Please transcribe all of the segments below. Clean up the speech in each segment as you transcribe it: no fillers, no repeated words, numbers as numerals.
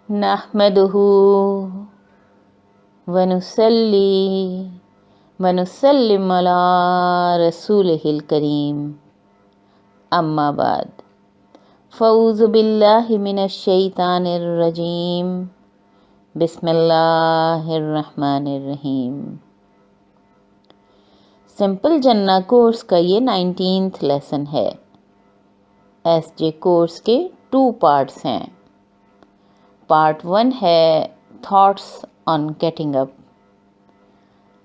نحمدہ ونصلی ونسلم علی رسولہ الکریم، اما بعد، فاعوذ باللہ من الشیطان الرجیم، بسم اللہ الرحمن الرحیم۔ سمپل جنہ کورس کا یہ 19th لیسن ہے۔ ایس جے کورس کے 2 پارٹس ہیں۔ پارٹ 1 ہے تھاٹس آن گیٹنگ اپ۔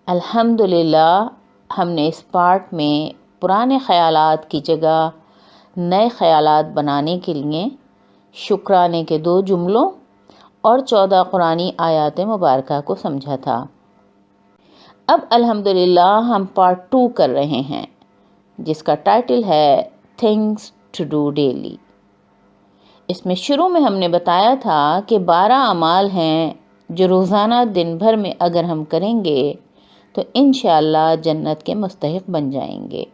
الحمدللہ ہم نے اس پارٹ میں پرانے خیالات کی جگہ نئے خیالات بنانے کے لیے شکرانے کے 2 جملوں اور 14 قرآنی آیات مبارکہ کو سمجھا تھا۔ اب الحمدللہ ہم پارٹ 2 کر رہے ہیں، جس کا ٹائٹل ہے تھنگس ٹو ڈو ڈیلی۔ اس میں شروع میں ہم نے بتایا تھا کہ 12 اعمال ہیں جو روزانہ دن بھر میں اگر ہم کریں گے تو انشاءاللہ جنت کے مستحق بن جائیں گے۔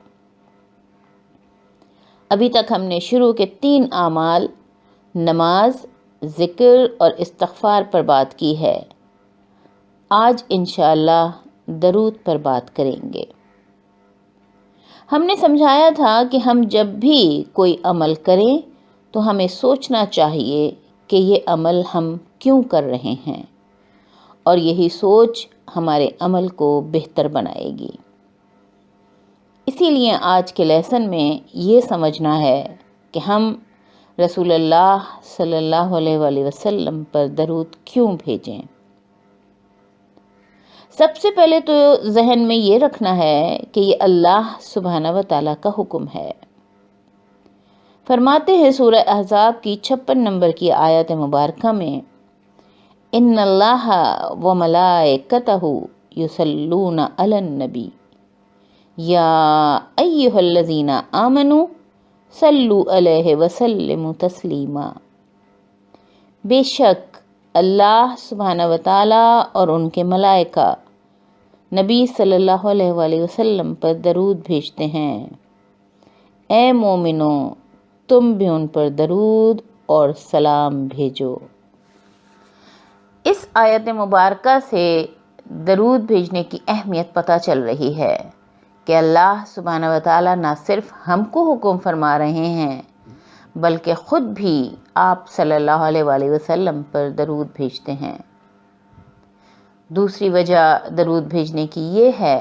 ابھی تک ہم نے شروع کے 3 اعمال نماز، ذکر اور استغفار پر بات کی ہے۔ آج انشاءاللہ درود پر بات کریں گے۔ ہم نے سمجھایا تھا کہ ہم جب بھی کوئی عمل کریں تو ہمیں سوچنا چاہیے کہ یہ عمل ہم کیوں کر رہے ہیں، اور یہی سوچ ہمارے عمل کو بہتر بنائے گی۔ اسی لیے آج کے لیسن میں یہ سمجھنا ہے کہ ہم رسول اللہ صلی اللہ علیہ وآلہ وسلم پر درود کیوں بھیجیں۔ سب سے پہلے تو ذہن میں یہ رکھنا ہے کہ یہ اللہ سبحانہ و تعالیٰ کا حکم ہے۔ فرماتے ہیں سورہ احزاب کی 56 نمبر کی آیت مبارکہ میں، ان اللہ و ملائکتہ یصلون علی النبی یا ایھا الذین آمنوا صلوا علیہ وسلموا تسلیما۔ بے شک اللہ سبحانہ و تعالیٰ اور ان کے ملائکہ نبی صلی اللہ علیہ وآلہ وسلم پر درود بھیجتے ہیں۔ اے مومنو، تم بھی ان پر درود اور سلام بھیجو۔ اس آیت مبارکہ سے درود بھیجنے کی اہمیت پتہ چل رہی ہے کہ اللہ سبحانہ و تعالیٰ نہ صرف ہم کو حکم فرما رہے ہیں بلکہ خود بھی آپ صلی اللہ علیہ وآلہ وسلم پر درود بھیجتے ہیں۔ دوسری وجہ درود بھیجنے کی یہ ہے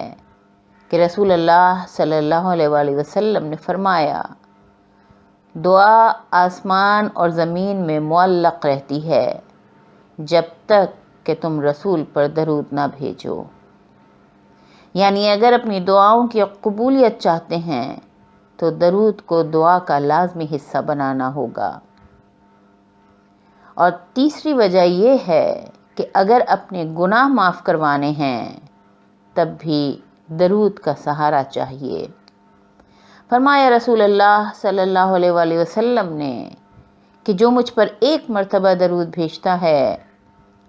کہ رسول اللہ صلی اللہ علیہ وآلہ وسلم نے فرمایا، دعا آسمان اور زمین میں معلق رہتی ہے جب تک کہ تم رسول پر درود نہ بھیجو۔ یعنی اگر اپنی دعاؤں کی قبولیت چاہتے ہیں تو درود کو دعا کا لازمی حصہ بنانا ہوگا۔ اور تیسری وجہ یہ ہے کہ اگر اپنے گناہ معاف کروانے ہیں تب بھی درود کا سہارا چاہیے۔ فرمایا رسول اللہ صلی اللہ علیہ وآلہ وسلم نے کہ جو مجھ پر 1 مرتبہ درود بھیجتا ہے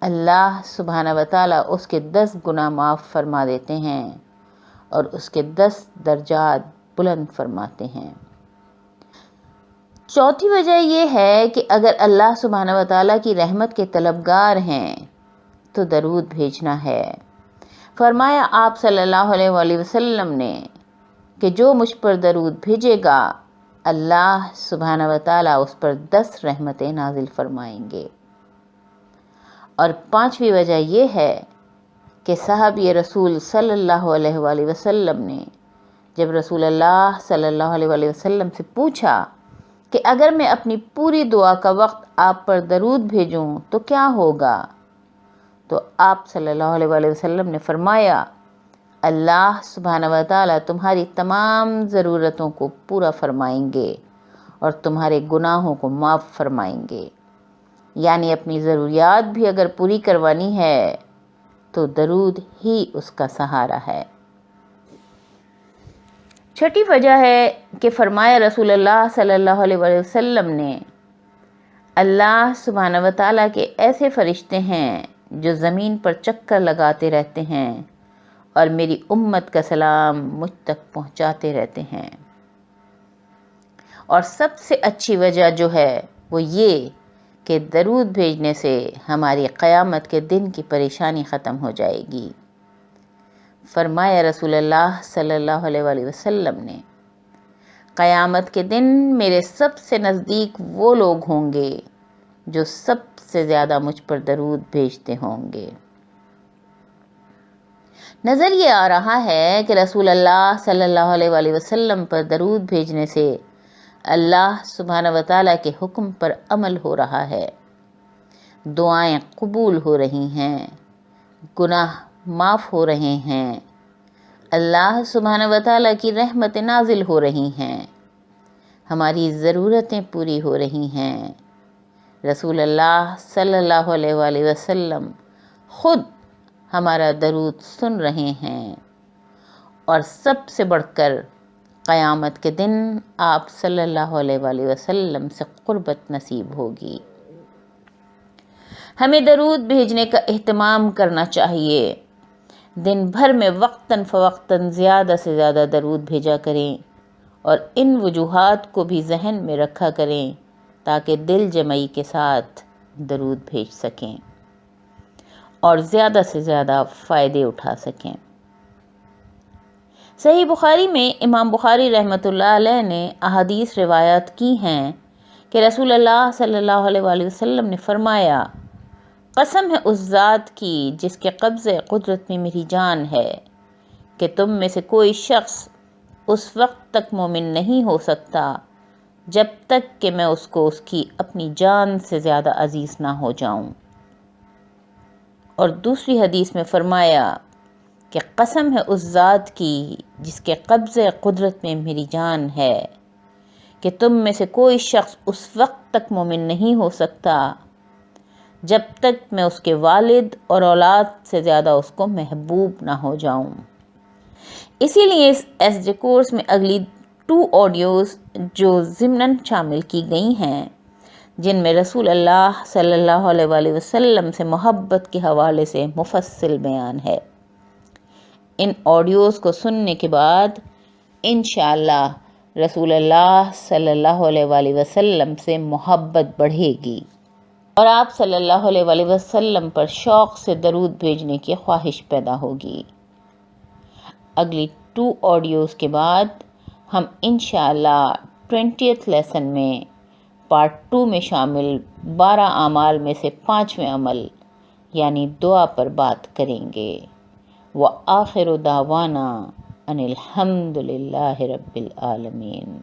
اللہ سبحانہ و تعالیٰ اس کے 10 گناہ معاف فرما دیتے ہیں اور اس کے 10 درجات بلند فرماتے ہیں۔ چوتھی وجہ یہ ہے کہ اگر اللہ سبحانہ و تعالیٰ کی رحمت کے طلبگار ہیں تو درود بھیجنا ہے۔ فرمایا آپ صلی اللہ علیہ وآلہ وسلم نے کہ جو مجھ پر درود بھیجے گا اللہ سبحانہ و تعالیٰ اس پر 10 رحمتیں نازل فرمائیں گے۔ اور 5ویں وجہ یہ ہے کہ صحابی رسول صلی اللہ علیہ وآلہ وسلم نے جب رسول اللہ صلی اللہ علیہ وآلہ وسلم سے پوچھا کہ اگر میں اپنی پوری دعا کا وقت آپ پر درود بھیجوں تو کیا ہوگا، تو آپ صلی اللہ علیہ وآلہ وسلم نے فرمایا، اللہ سبحانہ و تعالیٰ تمہاری تمام ضرورتوں کو پورا فرمائیں گے اور تمہارے گناہوں کو معاف فرمائیں گے۔ یعنی اپنی ضروریات بھی اگر پوری کروانی ہے تو درود ہی اس کا سہارا ہے۔ چھٹی وجہ ہے کہ فرمایا رسول اللہ صلی اللہ علیہ وآلہ وسلم نے، اللہ سبحانہ و تعالیٰ کے ایسے فرشتے ہیں جو زمین پر چکر لگاتے رہتے ہیں اور میری امت کا سلام مجھ تک پہنچاتے رہتے ہیں۔ اور سب سے اچھی وجہ جو ہے وہ یہ کہ درود بھیجنے سے ہماری قیامت کے دن کی پریشانی ختم ہو جائے گی۔ فرمایا رسول اللہ صلی اللہ علیہ وآلہ وسلم نے، قیامت کے دن میرے سب سے نزدیک وہ لوگ ہوں گے جو سب سے زیادہ مجھ پر درود بھیجتے ہوں گے۔ نظر یہ آ رہا ہے کہ رسول اللہ صلی اللہ علیہ وآلہ وسلم پر درود بھیجنے سے اللہ سبحانہ وتعالیٰ کے حکم پر عمل ہو رہا ہے، دعائیں قبول ہو رہی ہیں، گناہ معاف ہو رہے ہیں، اللہ سبحانہ وتعالیٰ کی رحمتیں نازل ہو رہی ہیں، ہماری ضرورتیں پوری ہو رہی ہیں۔ رسول اللہ صلی اللہ علیہ وآلہ وسلم خود ہمارا درود سن رہے ہیں، اور سب سے بڑھ کر قیامت کے دن آپ صلی اللہ علیہ وآلہ وسلم سے قربت نصیب ہوگی۔ ہمیں درود بھیجنے کا اہتمام کرنا چاہیے، دن بھر میں وقتاً فوقتاً زیادہ سے زیادہ درود بھیجا کریں، اور ان وجوہات کو بھی ذہن میں رکھا کریں تاکہ دل جمعی کے ساتھ درود بھیج سکیں اور زیادہ سے زیادہ فائدے اٹھا سکیں۔ صحیح بخاری میں امام بخاری رحمۃ اللہ علیہ نے احادیث روایات کی ہیں کہ رسول اللہ صلی اللہ علیہ وآلہ وسلم نے فرمایا، قسم ہے اس ذات کی جس کے قبضہ قدرت میں میری جان ہے کہ تم میں سے کوئی شخص اس وقت تک مومن نہیں ہو سکتا جب تک کہ میں اس کو اس کی اپنی جان سے زیادہ عزیز نہ ہو جاؤں۔ اور دوسری حدیث میں فرمایا کہ قسم ہے اس ذات کی جس کے قبضہ قدرت میں میری جان ہے کہ تم میں سے کوئی شخص اس وقت تک مومن نہیں ہو سکتا جب تک میں اس کے والد اور اولاد سے زیادہ اس کو محبوب نہ ہو جاؤں۔ اسی لیے اس ایس کورس میں اگلی 2 آڈیوز جو ضمناً شامل کی گئی ہیں، جن میں رسول اللہ صلی اللہ علیہ وآلہ وسلم سے محبت کے حوالے سے مفصل بیان ہے، ان آڈیوز کو سننے کے بعد انشاءاللہ رسول اللہ صلی اللہ علیہ وآلہ وسلم سے محبت بڑھے گی اور آپ صلی اللہ علیہ وآلہ وسلم پر شوق سے درود بھیجنے کی خواہش پیدا ہوگی۔ اگلی 2 آڈیوز کے بعد ہم انشاءاللہ 20th لیسن میں پارٹ 2 میں شامل 12 اعمال میں سے 5ویں عمل یعنی دعا پر بات کریں گے۔ وآخر دعوانا ان الحمد للہ رب العالمین۔